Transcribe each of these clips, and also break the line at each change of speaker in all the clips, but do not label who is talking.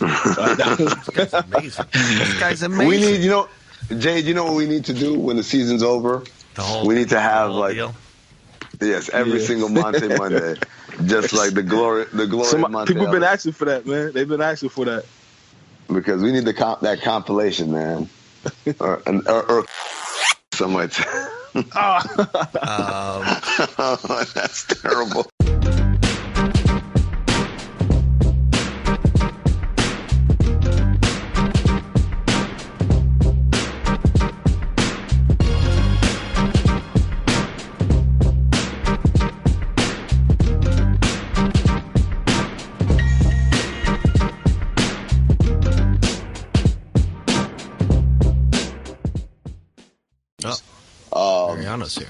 This guy's amazing. This guy's amazing.
We need, Jade, you know what we need to do when the season's over? We need to have
deal.
Yes, every single Monte Monday, just like the glory of Monte.
People been asking for that, man. They've been asking for that
because we need that compilation, man, or something like that. Oh, that's terrible.
Mariano's here.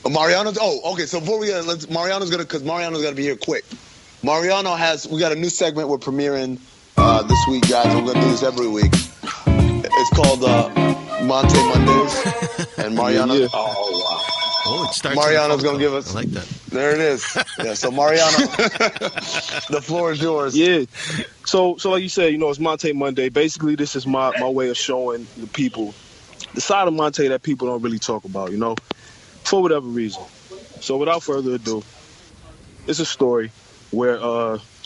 Mariano's. Oh, okay. So before Mariano's gonna be here quick. We got a new segment we're premiering this week, guys. We're gonna do this every week. It's called Monte Mondays, and Mariano. Yeah. Oh wow.
Oh, it starts.
Mariano's gonna give us.
I like that.
There it is. Yeah. So Mariano, the floor is yours.
Yeah. So like you said, it's Monte Monday. Basically, this is my way of showing the people the side of Monte that people don't really talk about, for whatever reason. So without further ado, it's a story where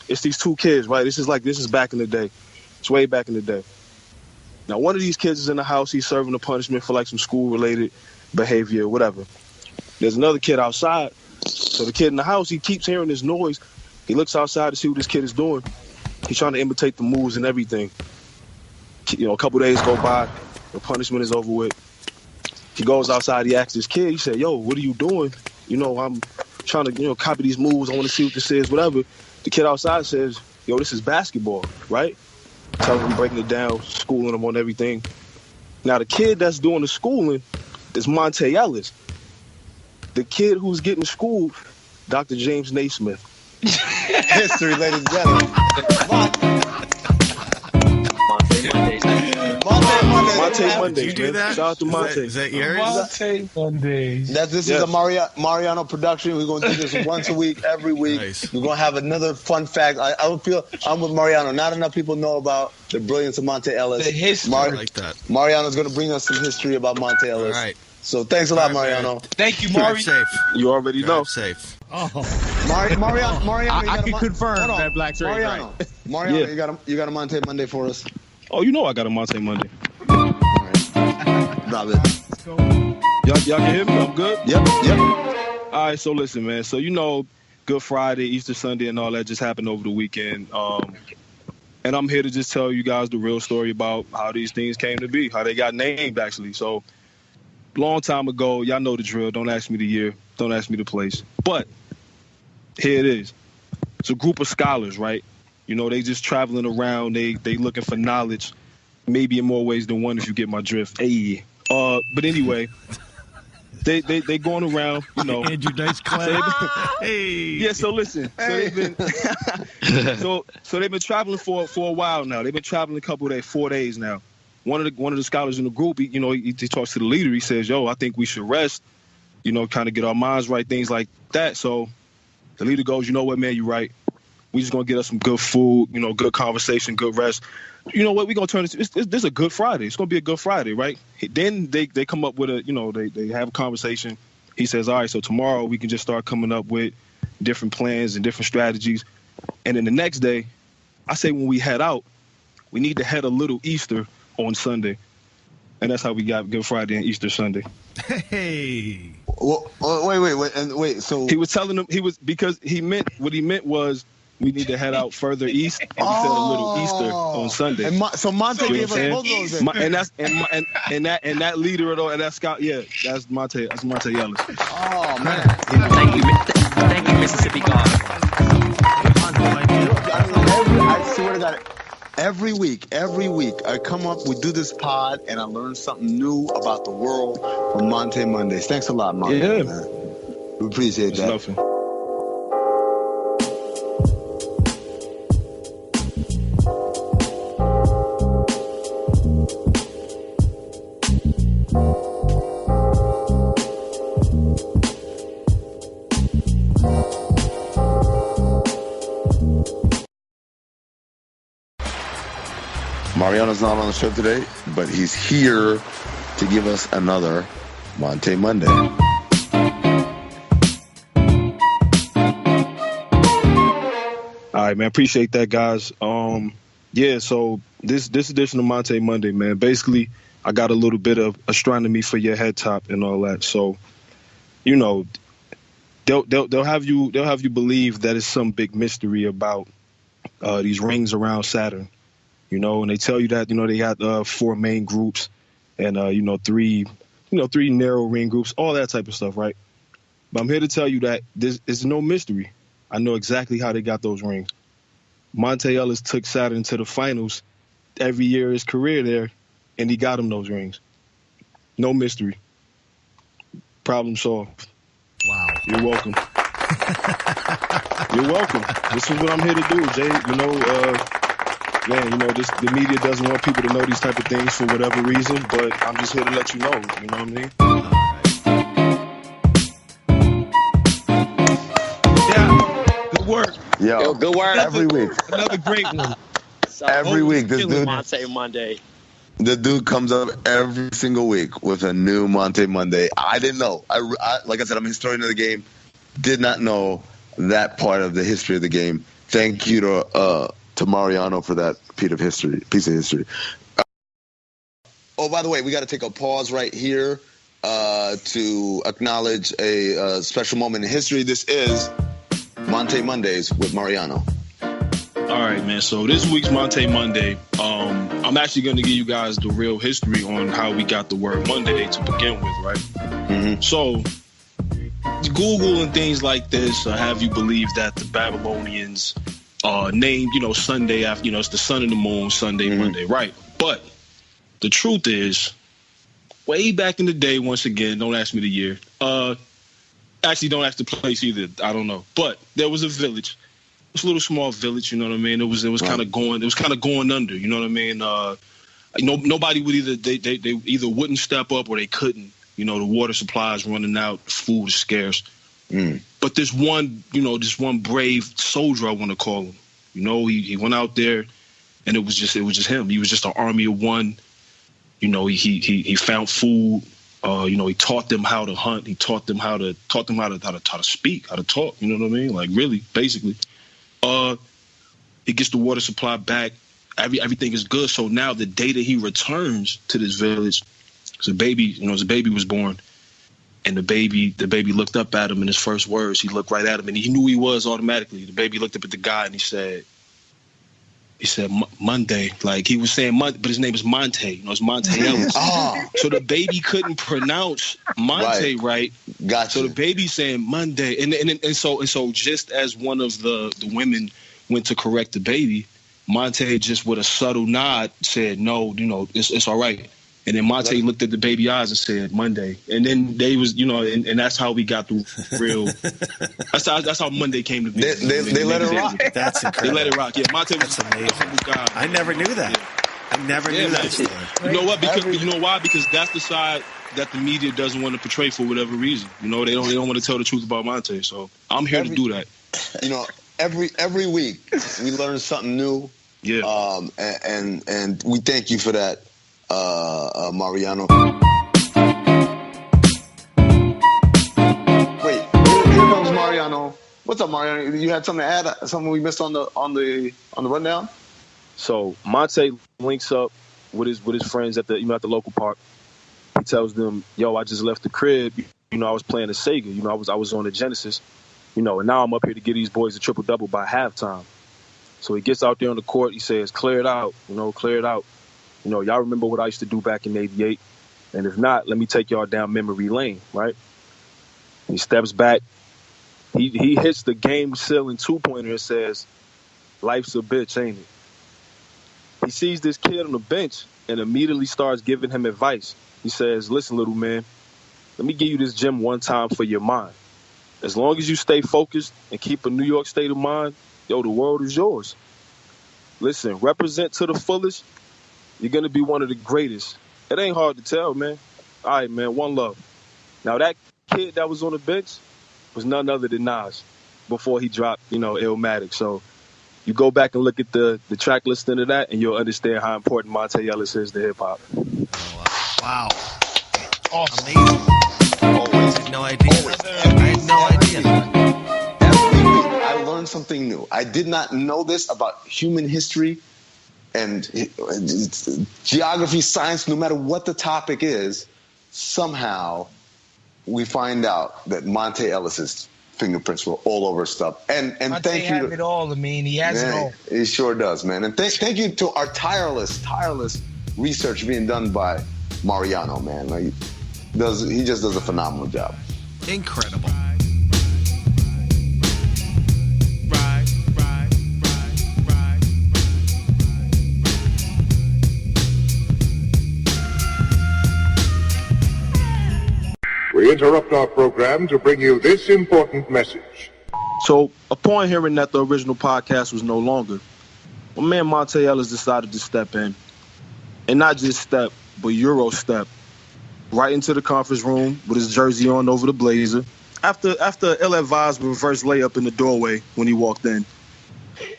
it's these two kids, right? This is back in the day. It's way back in the day. Now, one of these kids is in the house. He's serving a punishment for like some school-related behavior, whatever. There's another kid outside. So the kid in the house, he keeps hearing this noise. He looks outside to see what this kid is doing. He's trying to imitate the moves and everything. A couple days go by. The punishment is over with. He goes outside. He asks his kid. He said, "Yo, what are you doing? I'm trying to, copy these moves. I want to see what this is, whatever." The kid outside says, "Yo, this is basketball, right?" Telling him, breaking it down, schooling him on everything. Now, the kid that's doing the schooling is Monte Ellis. The kid who's getting schooled, Dr. James Naismith.
History, ladies and gentlemen.
Monte Mondays.
You do that?
Shout out to Monte.
Is that yours?
Monte Mondays.
This is a Mariano production. We're going to do this once a week, every week. Nice. We're going to have another fun fact. I would feel I'm with Mariano. Not enough people know about the brilliance of Monte Ellis.
The history.
I like that.
Mariano's going to bring us some history about Monte Ellis.
All right.
So thanks a lot, Mariano.
Thank you, Mario.
Safe.
You already know.
Safe.
Oh,
Mariano,
I can confirm that Black Trade.
Mariano,
Right.
Mariano, you got a Monte Monday for us?
Oh, I got a Monte Monday.
Drop it.
Y'all can hear me? I'm good?
Yep.
All right, so listen, man. So Good Friday, Easter Sunday, and all that just happened over the weekend. And I'm here to just tell you guys the real story about how these things came to be, how they got named, actually. So, long time ago, y'all know the drill. Don't ask me the year. Don't ask me the place. But here it is. It's a group of scholars, right? They just traveling around. They looking for knowledge, maybe in more ways than one, if you get my drift. Hey. But anyway, they going around,
Andrew Dice Clay.
Hey.
Yeah, so listen. So they've been traveling for a while now. They've been traveling a couple of days, 4 days now. One of the scholars in the group, he talks to the leader. He says, "Yo, I think we should rest, kind of get our minds right, things like that." So the leader goes, "You know what, man, you're right. We just gonna get us some good food, good conversation, good rest. You know what? We're gonna turn this. This is a good Friday. It's gonna be a good Friday, right?" Then they come up with they have a conversation. He says, "All right, so tomorrow we can just start coming up with different plans and different strategies." And then the next day, I say when we head out, we need to head a little Easter on Sunday, and that's how we got Good Friday and Easter Sunday.
Hey.
Well, wait. So
he was telling them because what he meant was. We need to head out further east, and we said a little Easter on Sunday.
And so Monte gave us both those.
And that leader and that scout, that's Monte. That's Monte Ellis.
Oh man!
Thank you, Mississippi God.
I swear to God, every week, I come up, we do this pod, and I learn something new about the world from Monte Mondays. Thanks a lot, Monte.
Yeah,
man. We appreciate that.
Nothing.
Mariano's not on the show today, but he's here to give us another Monte Monday.
All right, man. Appreciate that, guys. Yeah, so this edition of Monte Monday, man, basically I got a little bit of astronomy for your head top and all that. So, you know, they'll have you believe that it's some big mystery about these rings around Saturn. You know, and they tell you that, you know, they got 4 main groups and three narrow ring groups, all that type of stuff, right? But I'm here to tell you that there's no mystery. I know exactly how they got those rings. Monte Ellis took Saturn to the finals every year of his career there, and he got him those rings. No mystery. Problem solved.
Wow.
You're welcome. You're welcome. This is what I'm here to do, Jay. You know, the media doesn't want people to know these type of things for whatever reason, but I'm just here to let you know. You know what I mean?
Yeah. Good work.
Yo,
good work.
Every week.
Another great one.
So,
Every week, this dude,
Monte Monday.
the dude comes up every single week with a new Monte Monday. I didn't know. I like I said, I'm a historian of the game. Did not know that part of the history of the game. Thank you to Mariano for that piece of history. Oh, by the way, we got to take a pause right here to acknowledge a special moment in history. This is Monte Mondays with Mariano.
All right, man. So this week's Monte Monday, I'm actually going to give you guys the real history on how we got the word Monday to begin with, right?
Mm-hmm.
So Google and things like this have you believe that the Babylonians named, Sunday after, it's the sun and the moon, Sunday, Monday, right? But the truth is, way back in the day, once again, don't ask me the year. Actually, don't ask the place either. I don't know. But there was a village. It was a little small village, you know what I mean? It was kind of going under, you know what I mean? Nobody would they either wouldn't step up or they couldn't. You know, the water supply is running out, food is scarce. But this one brave soldier, I want to call him. You know, he went out there, and it was just him. He was just an army of one. You know, he found food. He taught them how to hunt. He taught them how to speak, how to talk. You know what I mean? Like really, basically. He gets the water supply back. Everything is good. So now the day that he returns to this village, a baby was born, and the baby looked up at him, and his first words, he looked right at him, and he knew he was automatically. The baby looked up at the guy, and he said Monday, like he was saying Monday, but his name is Monte. It's Monte Ellis. So the baby couldn't pronounce Monte right.
Gotcha.
So the baby saying Monday, and so just as one of the women went to correct the baby, Monte just with a subtle nod said, "No, it's all right." And then Monte looked at the baby eyes and said, Monday. And then they was, and that's how we got the real. That's how Monday came to be.
They let it rock.
That's incredible.
They let it rock. Yeah, Monte was
amazing.
a humble guy.
I never knew that.
Yeah.
I never knew that story.
You know what? You know why? Because that's the side that the media doesn't want to portray for whatever reason. They don't want to tell the truth about Monte. So I'm here to do that.
Every week we learn something new.
Yeah.
And we thank you for that. Mariano. Wait, here comes Mariano. What's up, Mariano? You had something to add? Something we missed on the rundown?
So Monte links up with his friends at the at the local park. He tells them, "Yo, I just left the crib. I was playing a Sega. I was on the Genesis. And now I'm up here to get these boys a triple double by halftime." So he gets out there on the court. He says, "Clear it out. Clear it out. Y'all remember what I used to do back in '88? And if not, let me take y'all down memory lane, right?" He steps back. He hits the game-sealing two-pointer and says, "Life's a bitch, ain't it?" He sees this kid on the bench and immediately starts giving him advice. He says, "Listen, little man, let me give you this gem one time for your mind. As long as you stay focused and keep a New York state of mind, the world is yours. Listen, represent to the fullest. You're going to be one of the greatest. It ain't hard to tell, man. All right, man, one love." Now, that kid that was on the bench was none other than Nas before he dropped, Illmatic. So You go back and look at the track listing of that, and you'll understand how important Monte Ellis is to hip hop.
Wow.
Awesome.
Amazing.
Always.
I had no idea.
Always.
I had no idea.
Every week, I learned something new. I did not know this about human history and geography, science. No matter what the topic is, somehow we find out that Monte Ellis's fingerprints were all over stuff. And
Monte
thank you.
has it all. I mean, he has it all.
He sure does, man. And thank you to our tireless research being done by Mariano, man. Like, he just does a phenomenal job.
Incredible.
We interrupt our program to bring you this important message.
So, upon hearing that the original podcast was no longer, my man Monte Ellis decided to step in. And not just step, but Euro step. Right into the conference room with his jersey on over the blazer. After ill-advised reverse layup in the doorway when he walked in,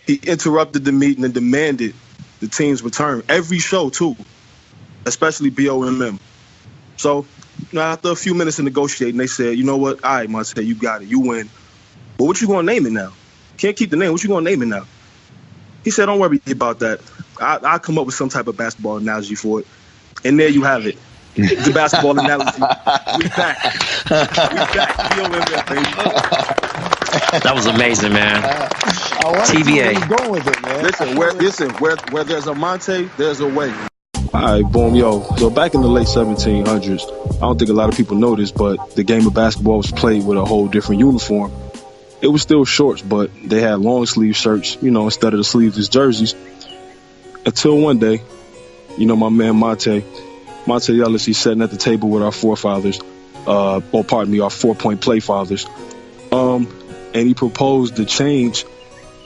he interrupted the meeting and demanded the team's return. Every show, too. Especially BOMM. So, after a few minutes of negotiating, they said, you know what? All right, Monte, you got it. You win. But what you going to name it now? Can't keep the name. What you going to name it now? He said, don't worry about that. I'll come up with some type of basketball analogy for it. And there you have it. The basketball analogy. We back. BOMM, baby.
That was amazing, man.
I want to see
TBA.
where he's going with it, man.
Listen, where there's a Monte, there's a way. All right, boom, yo. So back in the late 1700s, I don't think a lot of people know this, but the game of basketball was played with a whole different uniform. It was still shorts, but they had long sleeve shirts, instead of the sleeveless jerseys. Until one day, my man Monte Ellis, he's sitting at the table with our forefathers, our 4-point play fathers. And he proposed the change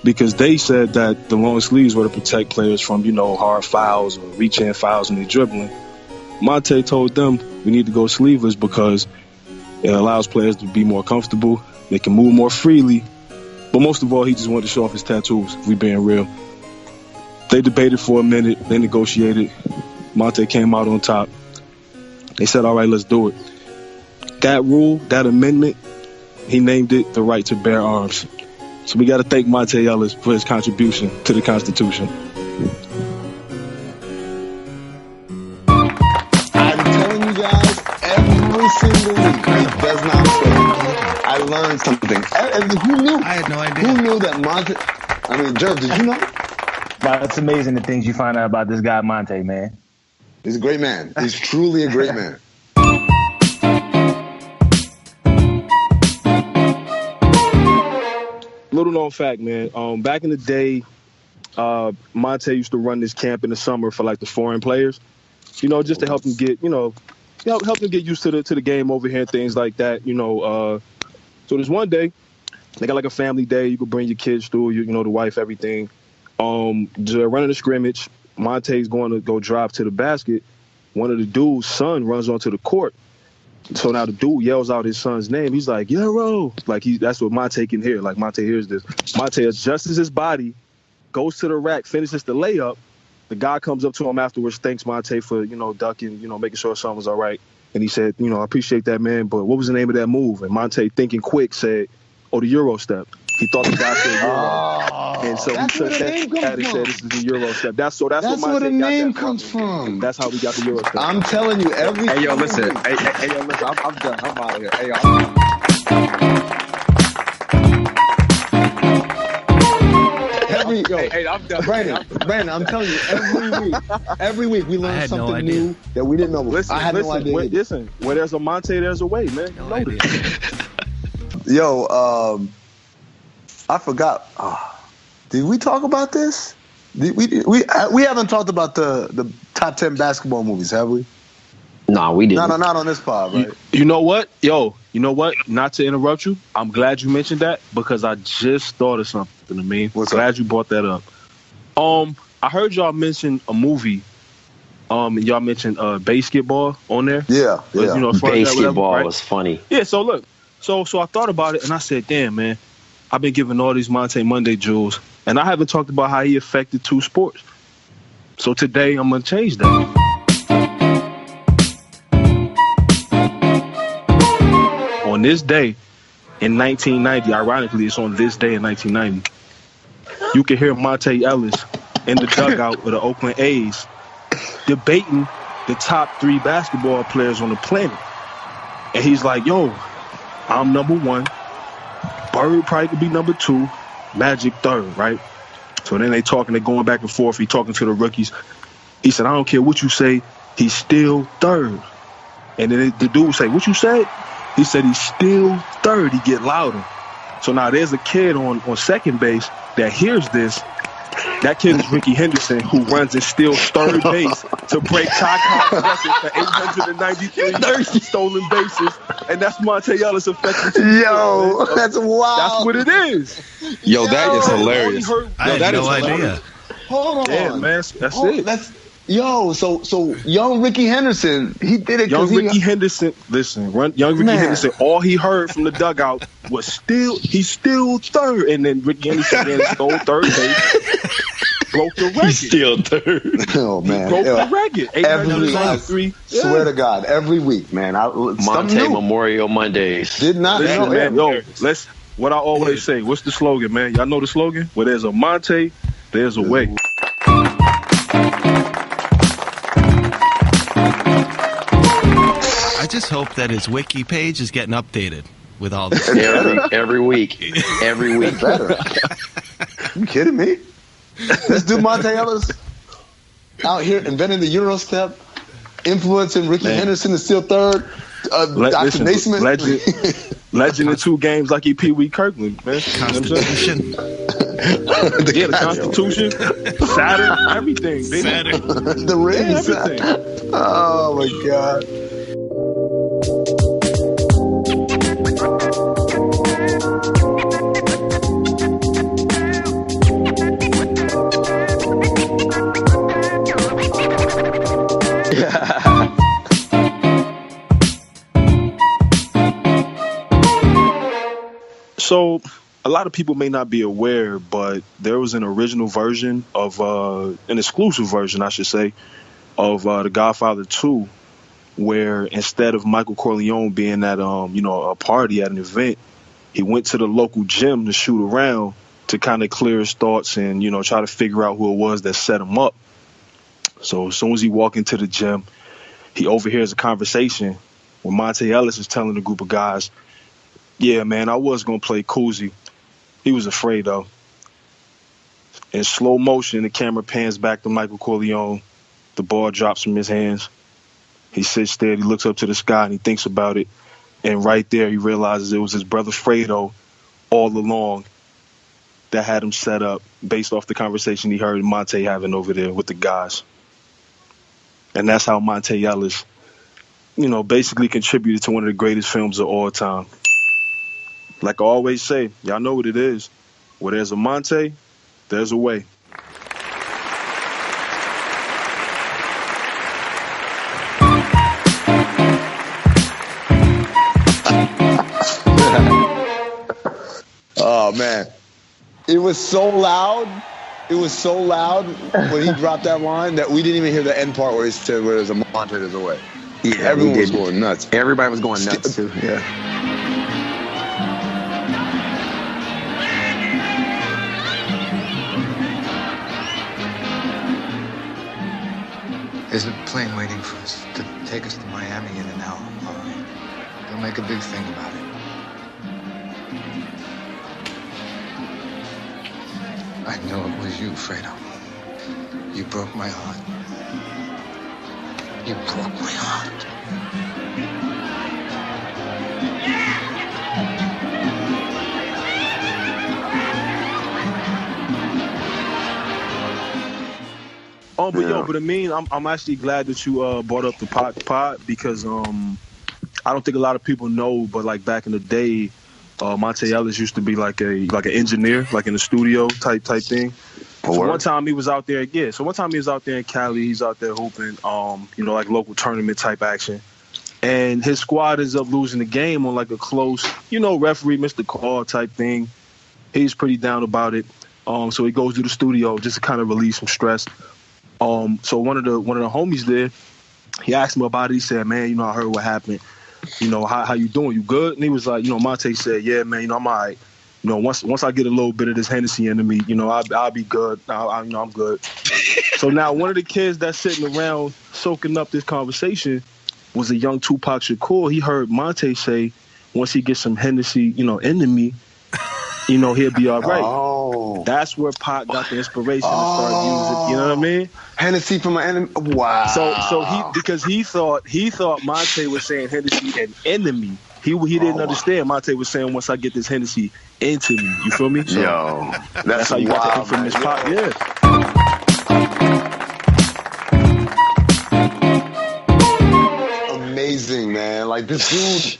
because they said that the long sleeves were to protect players from, hard fouls or reach-in fouls when they're dribbling. Monte told them we need to go sleeveless because it allows players to be more comfortable. They can move more freely. But most of all, he just wanted to show off his tattoos, if we being real. They debated for a minute. They negotiated. Monte came out on top. They said, all right, let's do it. That rule, that amendment, he named it the right to bear arms. So we got to thank Monte Ellis for his contribution to the Constitution.
I'm telling you guys, every single week, he does not fail. I learned something. Who knew?
I had no idea.
Who knew that Monte? I mean, Jerv, did you know?
Wow, it's amazing the things you find out about this guy Monte, man.
He's a great man. He's truly a great man.
Little known fact, man. Back in the day, Monte used to run this camp in the summer for like the foreign players, just to help them get, help them get used to the game over here and things like that. So there's one day, they got like a family day. You could bring your kids through, the wife, everything. Running the scrimmage, Monte's going to go drive to the basket. One of the dude's son runs onto the court. So now the dude yells out his son's name. He's like, Euro. Like, that's what Monte can hear. Like, Monte hears this. Monte adjusts his body, goes to the rack, finishes the layup. The guy comes up to him afterwards, thanks Monte for, ducking, making sure his son was all right. And he said, I appreciate that, man, but what was the name of that move? And Monte, thinking quick, said, the Euro step. He thought the guy said Euro. And so he took that and said, this is the Euro step. That's what Monte
where the name
got
comes from.
That's how we got the Euro step.
I'm telling you, every
Hey, yo, listen.
week.
Hey, yo, listen. I'm done. I'm out of here. Hey, yo, I'm done.
Brandon, I'm telling you, every week we learn something new that we didn't know before. I had no idea.
Listen, where there's a Monte, there's a way, man.
No idea.
Yo, I forgot. Did we talk about this? We haven't talked about the top 10 basketball movies, have we?
No, we didn't.
No, not on this pod, right?
You know what? Not to interrupt you. I'm glad you mentioned that because I just thought of something. Glad you brought that up. I heard y'all mention a movie. And y'all mentioned basketball on there.
Yeah.
As far as that,
Basketball
right?
was funny.
Yeah. So look, so I thought about it and I said, damn, man, I've been giving all these Monte Monday jewels. And I haven't talked about how he affected two sports. So today I'm gonna change that. On this day in 1990, ironically, it's on this day in 1990, you can hear Monte Ellis in the dugout with the Oakland A's debating the top 3 basketball players on the planet. And he's like, yo, I'm number 1. Bird probably could be number 2. Magic 3rd, right? So then they're going back and forth. He talking to the rookies. He said, I don't care what you say, he's still 3rd. And then the dude say, what you said? He said, he's still 3rd. He get louder. So now there's a kid on second base that hears this. That kid is Ricky Henderson, who runs and steals 3rd base to break Ty Cobb's record for 893 stolen bases. And that's Monte Ellis affecting.
Yo, that's wild.
That's what it is.
Yo, that is hilarious.
I had no idea.
Hold on.
Yeah, man, that's it.
So young Ricky Henderson, he did it.
Young Ricky Henderson, young Ricky Henderson, all he heard from the dugout was he's still 3rd. And then Ricky Henderson stole 3rd base, broke the record.
He's still 3rd.
Oh, man.
Broke the record.
Every week. Swear to God, every week, man.
Monte Memorial Mondays.
Did not
Listen,
know.
man, what I always say, what's the slogan, man? Y'all know the slogan? Where there's a Monte, there's a way.
I just hope that his wiki page is getting updated with all this.
Every week. Every week.
Better. You kidding me? This dude Monte Ellis out here inventing the Euro step, influencing Ricky Henderson is still 3rd. Dr. Naismith.
Legend in 2 games like he Pee Wee Kirkland, man.
Constitution.
The Constitution, Saturn, everything.
Saturn.
The rings.
Everything.
Oh, my God.
So, a lot of people may not be aware, but there was an original version of, an exclusive version, I should say, of The Godfather 2, where instead of Michael Corleone being at, a party at an event, he went to the local gym to shoot around to kind of clear his thoughts and, try to figure out who it was that set him up. So as soon as he walked into the gym, he overhears a conversation where Monte Ellis is telling a group of guys, yeah, man, I was going to play Koozie. He was afraid, though. In slow motion, the camera pans back to Michael Corleone. The ball drops from his hands. He sits there, he looks up to the sky, and he thinks about it. And right there, he realizes it was his brother Fredo all along that had him set up based off the conversation he heard Monte having over there with the guys. And that's how Monte Ellis, basically contributed to one of the greatest films of all time. Like I always say, y'all know what it is. Where there's a Monte, there's a way.
Oh, man. It was so loud. It was so loud when he dropped that line that we didn't even hear the end part where he said, where there's a Monte, there's a way.
Yeah,
everyone was going nuts.
Everybody was going nuts, too.
Yeah.
There's a plane waiting for us to take us to Miami in an hour. All right. Don't make a big thing about it. I know it was you, Fredo. You broke my heart. You broke my heart.
But I'm actually glad that you brought up the pod because I don't think a lot of people know, but like back in the day, Monte Ellis used to be like an engineer, like in the studio type thing. So one time he was out there, in Cali. He's out there hooping, like local tournament type action. And his squad ends up losing the game on like a close, referee missed the call type thing. He's pretty down about it. So he goes to the studio just to kind of release some stress. So one of the homies there, he asked him about it. He said, man, I heard what happened. How you doing? You good? And he was like, Monte said, yeah, man, I'm all right. Once I get a little bit of this Hennessy into me, I'll be good. I'm good. So now one of the kids that's sitting around soaking up this conversation was a young Tupac Shakur. He heard Monte say, once he gets some Hennessy, into me, he'll be all right.
Oh.
That's where Pac got the inspiration to start using, you know what I mean?
Hennessy from an enemy. Wow.
So because he thought Monte was saying Hennessy an enemy. He didn't understand. Monte was saying, once I get this Hennessy into me. You feel me? So
yo,
that's how you got the infamous Pac. Yeah.
Amazing, man. Like this dude,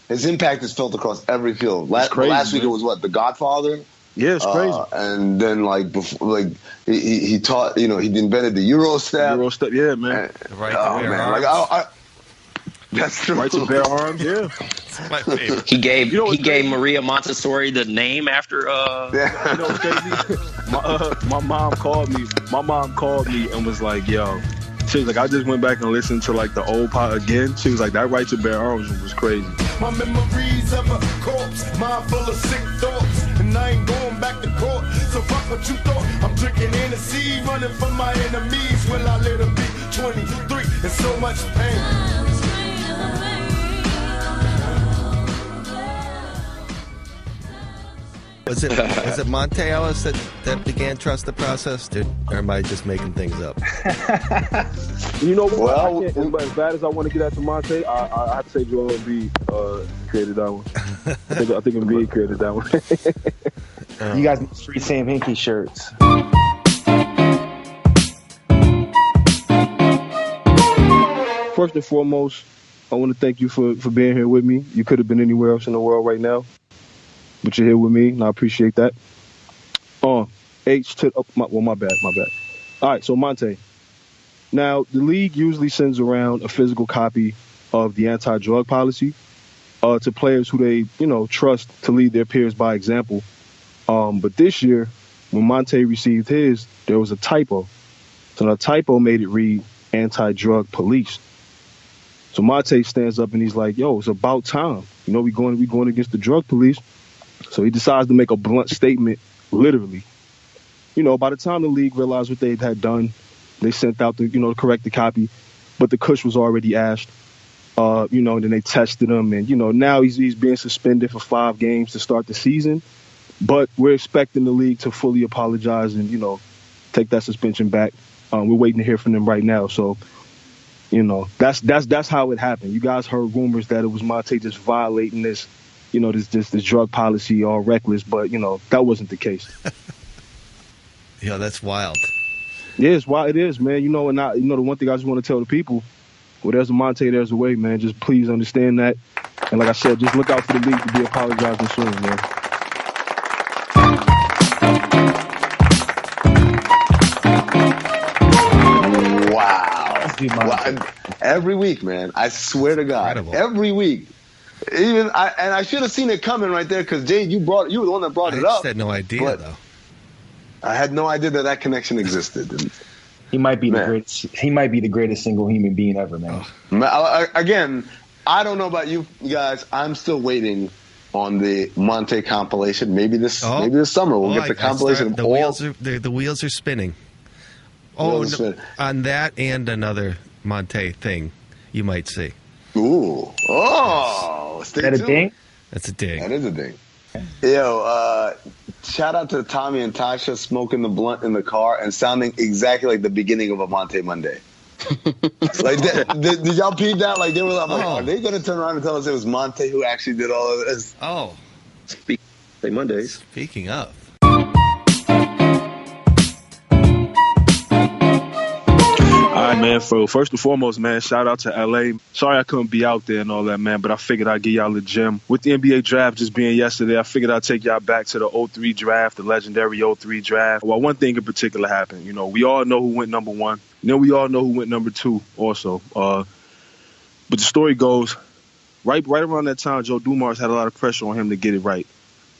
his impact is felt across every field. Last week it was what, The Godfather?
Yeah, it's crazy.
And then he taught, he invented the Euro step.
Yeah, man.
That's true.
Right to bear arms, yeah.
That's my favorite.
He gave Maria Montessori the name after.
What's crazy? My mom called me and was like, "Yo," she was like, "I just went back and listened to like the old part again." She was like, "That right to bear arms was crazy."
My memories of a corpse, mind full of sick thoughts, and I ain't going back to court. So fuck what you thought. I'm drinking Hennessy, running from my enemies. Will I let them be 23 and so much pain?
Was it Monte Ellis that began Trust the Process, dude? Or am I just making things up?
As bad as I want to get at to Monte, I have to say Joel Embiid created that one. I think Embiid created that one.
You guys need free Sam Hinkie shirts.
First and foremost, I want to thank you for being here with me. You could have been anywhere else in the world right now, but you're here with me, and I appreciate that. My bad. All right, so Monte. Now, the league usually sends around a physical copy of the anti-drug policy to players who they, trust to lead their peers by example. But this year, when Monte received his, there was a typo. So the typo made it read anti-drug police. So Monte stands up and he's like, yo, it's about time. We going against the drug police. So he decides to make a blunt statement, literally. By the time the league realized what they had done, they sent out to correct the copy, but the kush was already ashed. And then they tested him, and now he's being suspended for 5 games to start the season. But we're expecting the league to fully apologize and take that suspension back. We're waiting to hear from them right now. So that's how it happened. You guys heard rumors that it was Monte just violating this. This drug policy, all reckless, but that wasn't the case.
Yeah, that's wild.
Yeah, it's wild. It is, man. And the one thing I just want to tell the people: well, there's a Monte, there's a way, man. Just please understand that, and like I said, just look out for the league to be apologizing soon, man.
Wow. Every week, man. I swear to God, incredible. Every week. I should have seen it coming right there because Jade, you were the one that brought it up.
I just had no idea though.
I had no idea that connection existed.
He might be the greatest. He might be the greatest single human being ever, man.
Again, I don't know about you guys. I'm still waiting on the Monte compilation. Maybe this summer we'll get the compilation.
The wheels are spinning. On that and another Monte thing, you might see.
Ooh. Oh.
Is that a ding?
That's a ding.
That is a ding. Yo, shout out to Tommy and Tasha smoking the blunt in the car and sounding exactly like the beginning of a Monte Monday. Like, did y'all peep that? Like, they were like, are they going to turn around and tell us it was Monte who actually did all of this?
Oh.
Mondays.
Speaking of.
All right, man. First and foremost, man, shout out to LA. Sorry I couldn't be out there and all that, man, but I figured I'd give y'all a gem. With the NBA draft just being yesterday, I figured I'd take y'all back to the 03 draft, the legendary 03 draft. Well, one thing in particular happened. We all know who went number 1. And then we all know who went number 2 also. But the story goes, right around that time, Joe Dumars had a lot of pressure on him to get it right.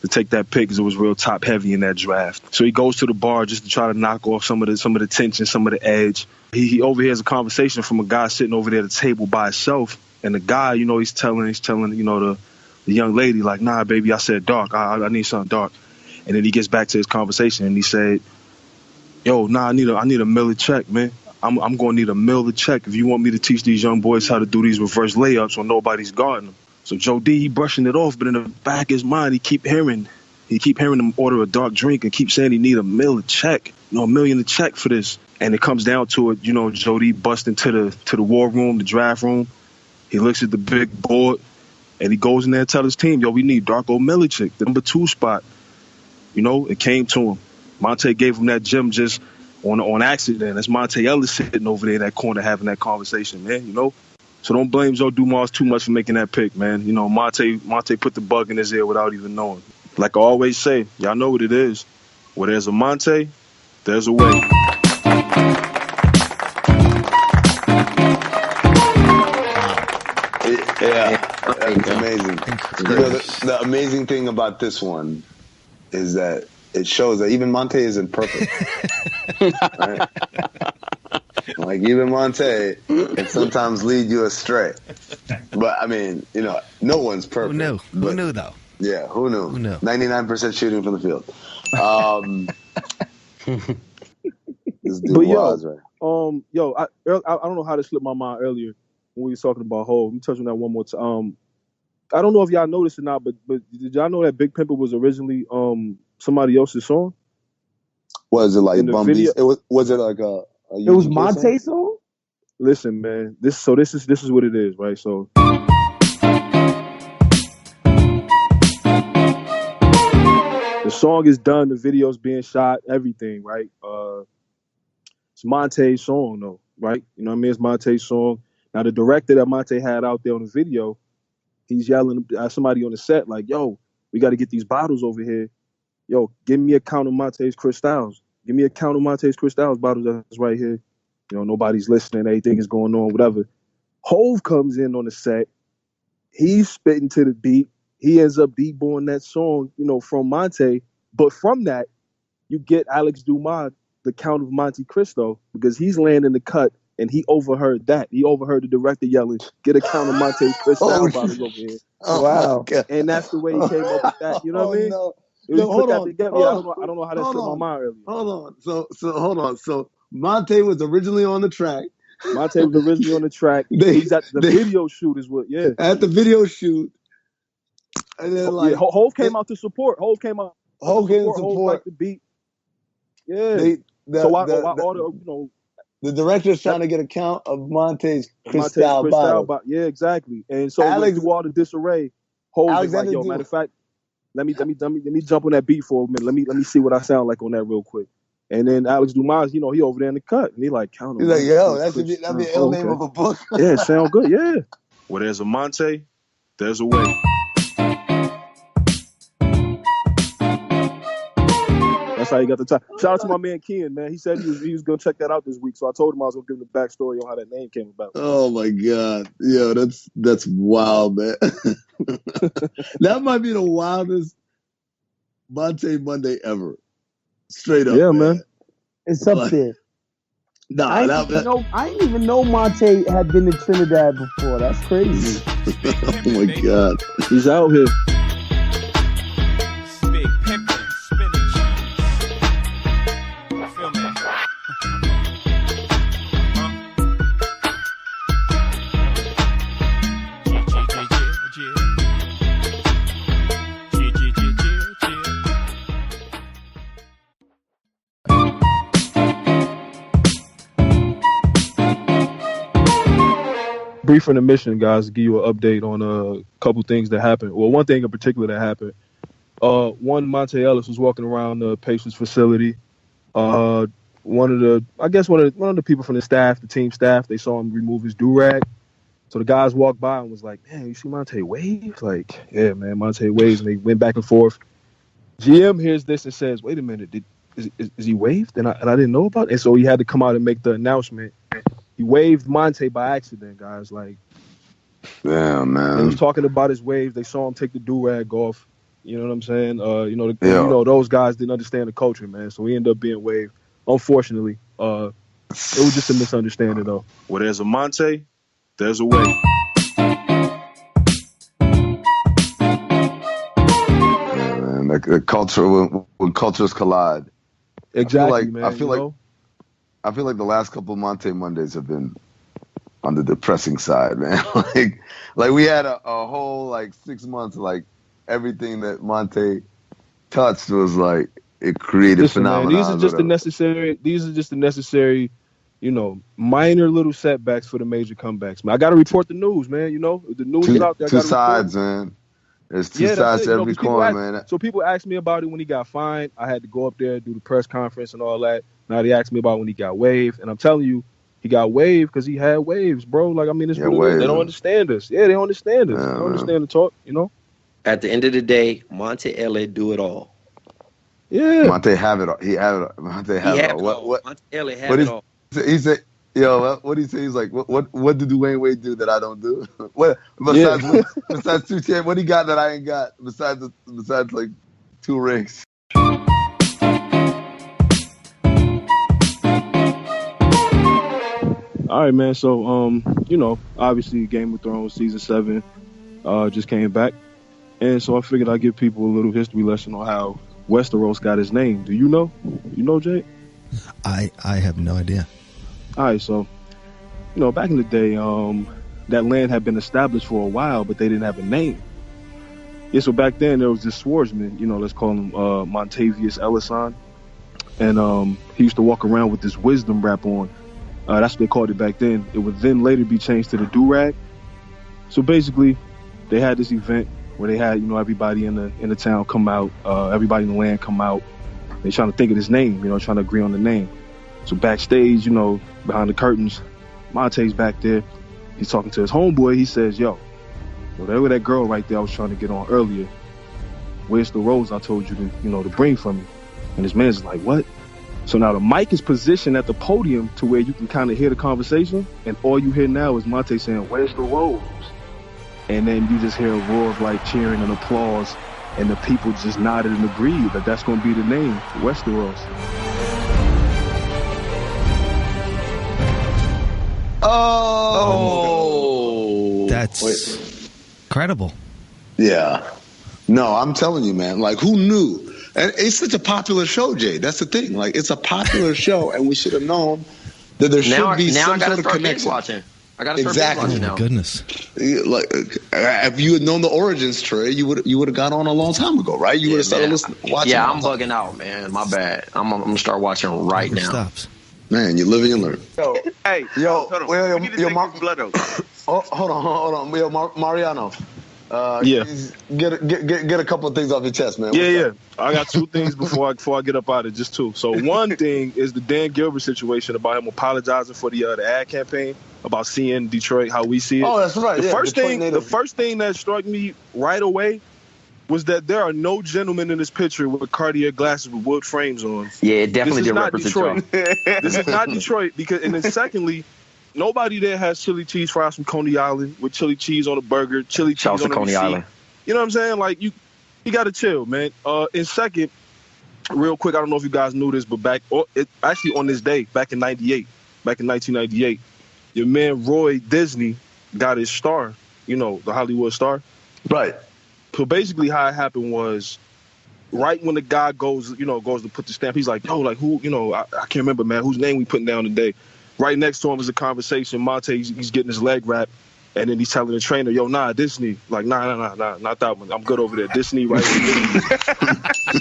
to take that pick because it was real top heavy in that draft. So he goes to the bar just to try to knock off some of the tension, some of the edge. He overhears a conversation from a guy sitting over there at the table by himself, and the guy, he's telling the young lady, like, nah, baby, I said dark. I need something dark. And then he gets back to his conversation and he said, yo, nah, I need a Miller check, man. I'm going to need a Miller check if you want me to teach these young boys how to do these reverse layups when nobody's guarding them. So Joe D, he brushing it off, but in the back of his mind, he keep hearing him order a dark drink and keep saying he need a Miller check, $1 million a check for this. And it comes down to it, Joe D busts into the war room, the draft room. He looks at the big board and he goes in there and tells his team, yo, we need Darko Milicic, the number 2 spot. It came to him. Monte gave him that gem just on accident. That's Monte Ellis sitting over there in that corner having that conversation, man, So don't blame Joe Dumars too much for making that pick, man. Monte put the bug in his ear without even knowing. Like I always say, y'all know what it is. Where there's a Monte, there's a way.
Yeah, it's amazing. The amazing thing about this one is that it shows that even Monte isn't perfect. Right? Like, even Monte can sometimes lead you astray. But, I mean, no one's perfect.
Who knew, though?
Yeah, who knew? 99% shooting from the field. This dude was, right?
I don't know how to slip my mind earlier when we were talking about Hov. Let me touch on that one more time. I don't know if y'all noticed or not, but did y'all know that Big Pimpin' was originally somebody else's song?
Was it like Bumbies? Was it like a
it was Monte's song?
Listen, man. This is what it is, right? So the song is done, the video's being shot, everything, right? It's Monte's song, though, right? You know what I mean? It's Monte's song. Now, the director that Monte had out there on the video, he's yelling at somebody on the set, like, yo, we got to get these bottles over here. Yo, give me a count of Monte's Cristals. Give me a count of Monte's Cristals bottles that's right here. Nobody's listening. Everything is going on, whatever. Hov comes in on the set. He's spitting to the beat. He ends up deep-boying that song, from Monte. But from that, you get Alex Dumas, the count of Monte Cristo, because he's laying in the cut, and he overheard that. He overheard the director yelling, get a count of Monte's Cristals bottles over here.
Oh, wow.
And that's the way he came up with that. You know what I mean?
No.
Hold on. I don't know how that slipped my mind earlier.
Hold on. So hold on. So Monte was originally on the track.
Monte was originally on the track. He's at the video shoot is what, yeah.
At the video shoot. And then
Hov came out to support. Hov came to support. Hov liked the beat. Yeah.
The director's trying to get a count of Monte's Cristal bottle.
Yeah, exactly. And so Alex, through all the disarray, Hov was like, yo, matter of fact, let me jump on that beat for a minute. Let me see what I sound like on that real quick. And then Alex Dumas, he over there in the cut, and he like count.
He's like, yo, that'd be an ill name of a book.
Yeah, sound good. Yeah. Where there's a Monte, there's a way. That's how he got the time. Shout out to my man Ken, man. He said he was gonna check that out this week, so I told him I was gonna give him the backstory on how that name came about.
Oh my god, yo, that's wild, man. That might be the wildest Monte Monday ever. Straight up,
yeah, man.
It's up there.
Nah,
I didn't even know Monte had been to Trinidad before. That's crazy.
Oh my god,
he's out here.
Big pimpin', spinach. Feel me?
Brief intermission, guys, to give you an update on a couple things that happened. Well, one thing in particular that happened. One, Monte Ellis was walking around the Pacers facility. One of the people from the staff, the team staff, they saw him remove his do-rag. So the guys walked by and was like, man, you see Monte wave? Like, yeah, man, Monte waves. And they went back and forth. GM hears this and says, wait a minute, is he waved? And I didn't know about it. And so he had to come out and make the announcement. He waved Monte by accident, guys. Like,
yeah, man.
They was talking about his waves. They saw him take the do-rag off. You know what I'm saying? You know, those guys didn't understand the culture, man. So we ended up being waived. Unfortunately, it was just a misunderstanding, though. Where there's a Monte, there's a way.
The culture when cultures collide.
Exactly,
I feel like the last couple of Monte Mondays have been on the depressing side, man. like we had a whole 6 months everything that Monte touched was it created phenomena.
These are just the necessary, minor little setbacks for the major comebacks, man. I got to report the news, man. You know, the news is out there.
Two sides, man. There's two sides to every coin, man.
So people asked me about it when he got fined. I had to go up there, do the press conference and all that. Now they asked me about when he got waived. And I'm telling you, he got waived because he had waves, bro. It's really, they don't understand us. Yeah, they don't understand us. They don't understand the talk,
At the end of the day, Monte L.A. do it all.
Yeah.
Monte have it all. Monte have it all.
Monte L.A. have it all.
He said, yo, what did he say? He's like, what did Dwayne Wade do that I don't do? Besides 2 champs, what he got that I ain't got? Besides 2 rings.
All right, man. So, obviously Game of Thrones season 7 just came back. And so I figured I'd give people a little history lesson on how Westeros got his name. Do you know? You know, Jay?
I have no idea.
All right, so, back in the day, that land had been established for a while, but they didn't have a name. Yeah, so back then there was this swordsman, let's call him Montavious Ellison. And he used to walk around with this wisdom wrap on. That's what they called it back then. It would then later be changed to the do-rag. So basically, they had this event where they had, everybody in the town come out, everybody in the land come out. They trying to think of his name, trying to agree on the name. So backstage, behind the curtains, Monte's back there. He's talking to his homeboy. He says, yo, there was that girl right there I was trying to get on earlier. Where's the rose I told you to, to bring for me? And this man's like, what? So now the mic is positioned at the podium to where you can kind of hear the conversation. And all you hear now is Monte saying, where's the rose? And then you just hear a roar of cheering and applause. And the people just nodded and agreed that that's going to be the name, Westeros.
Oh,
that's incredible.
Yeah. No, I'm telling you, man. Who knew? And it's such a popular show, Jay. That's the thing. It's a popular show, and we should have known that there should be some sort of connection.
Watching. I gotta start watching now.
Oh my goodness!
If you had known the origins, Trey, you would have got on a long time ago, right? You would have started watching.
Yeah, I'm bugging out, man. My bad. I'm gonna start watching right now.
Stops.
Man, you live and you learn.
Hold on. We need to take some blood out.
Hold on. Yo, Mariano. Get a couple of things off your chest, man.
Yeah. I got 2 things before I get up out of it. Just 2. So one thing is the Dan Gilbert situation about him apologizing for the ad campaign about seeing Detroit how we see it.
Oh, that's right.
The first thing that struck me right away was that there are no gentlemen in this picture with Cartier glasses with wood frames on.
Yeah, it definitely did represent
Detroit. This is not Detroit and then secondly, nobody there has chili cheese fries from Coney Island with chili cheese on a burger, chili cheese on a
Coney Island.
You know what I'm saying? You got to chill, man. And second, real quick, I don't know if you guys knew this, but actually on this day, back in 1998, your man Roy Disney got his star, the Hollywood star.
Right.
So basically how it happened was right when the guy goes to put the stamp, he's like, yo, who, I can't remember, man, whose name we putting down today. Right next to him is a conversation. Monte, he's getting his leg wrapped, and then he's telling the trainer, yo, Disney. Nah, not that one. I'm good over there. Disney, right?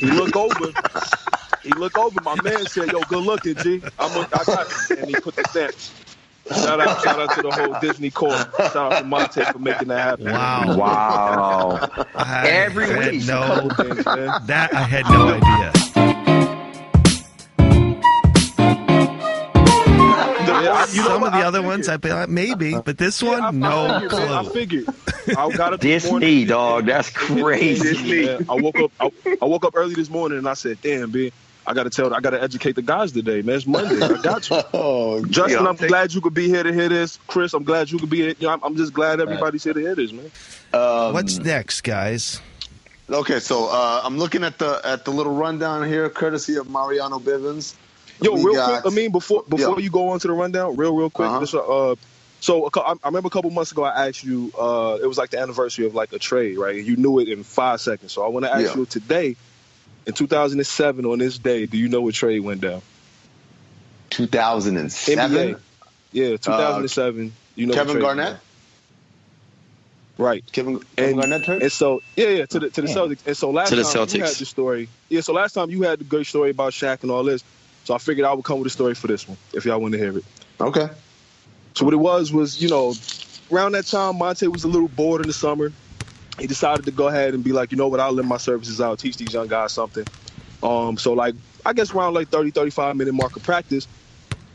He look over. My man said, yo, good looking, G. I got you. And he put the stamp. Shout out to the whole Disney corps. Shout out to Monte for making that happen.
Wow.
Every week.
That I had no idea. Some of the other ones, I'd be like, maybe, but this one, no clue.
I figured. I got up
Disney, dog. That's crazy.
Yeah, I woke up early this morning and I said, damn, B, I got to educate the guys today, man. It's Monday. I got you. Justin, I'm glad you could be here to hear this. Chris, I'm glad you could be here. I'm just glad everybody's here to hear this, man.
What's next, guys?
Okay, so I'm looking at the little rundown here, courtesy of Mariano Bivens.
Yo, real quick. I mean, before you go on to the rundown, real quick. So I remember a couple months ago I asked you. It was like the anniversary of like a trade, right? And you knew it in 5 seconds. So I want to ask you today, in 2007, on this day, do you know what trade went down?
2007.
Yeah, 2007. You know
Kevin Garnett.
Right,
Kevin Garnett trade.
And so to the Celtics. And so last time
Celtics.
you had the story. Yeah, so last time you had the great story about Shaq and all this. So I figured I would come with a story for this one if y'all want to hear it.
Okay. So
what it was around that time Monte was a little bored in the summer. He decided to go ahead and be like, you know what, I'll lend my services out, teach these young guys something. So like I guess around like 30-35 minute mark of practice,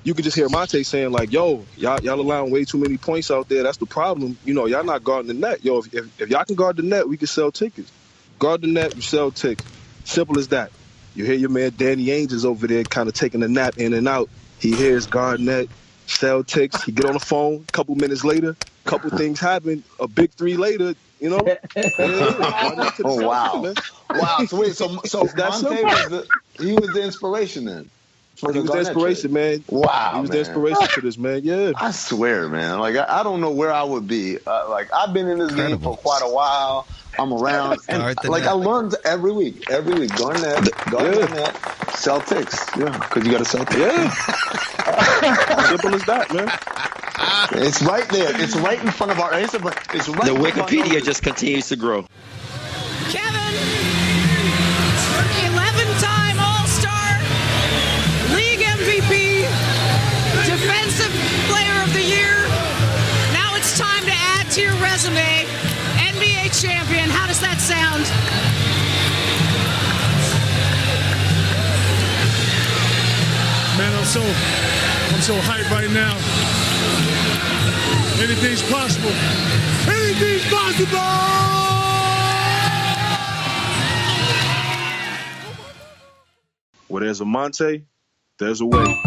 you could just hear Monte saying like, yo, y'all allowing way too many points out there. That's the problem. You know, y'all not guarding the net. Yo, if y'all can guard the net, we can sell tickets. Guard the net, you sell tickets. Simple as that. You hear your man Danny Ainge is over there kind of taking a nap in and out. He hears guard net, sell tickets. He get on the phone. A couple minutes later, couple things happen. A big 3 later, you know.
Oh, wow. Wow. So wait, so Monte he was the inspiration then?
He was the inspiration, man.
Wow,
he was the inspiration for this, man. Yeah,
I swear, man. Like I don't know where I would be. Like I've been in this game for quite a while. I'm around, and like I learned every week. Garnett, Celtics. Yeah, because you got to sell tickets.
Yeah, simple as that, man.
It's right there. It's right in front of our. It's right.
The Wikipedia just continues to grow.
Kevin, 11-time All-Star, League MVP, Defensive Player of the Year. Now it's time to add to your resume, NBA champion. How does that sound?
Man, I'm so hyped right now. Anything's possible. Anything's possible!
Where there's a Monte, there's a way.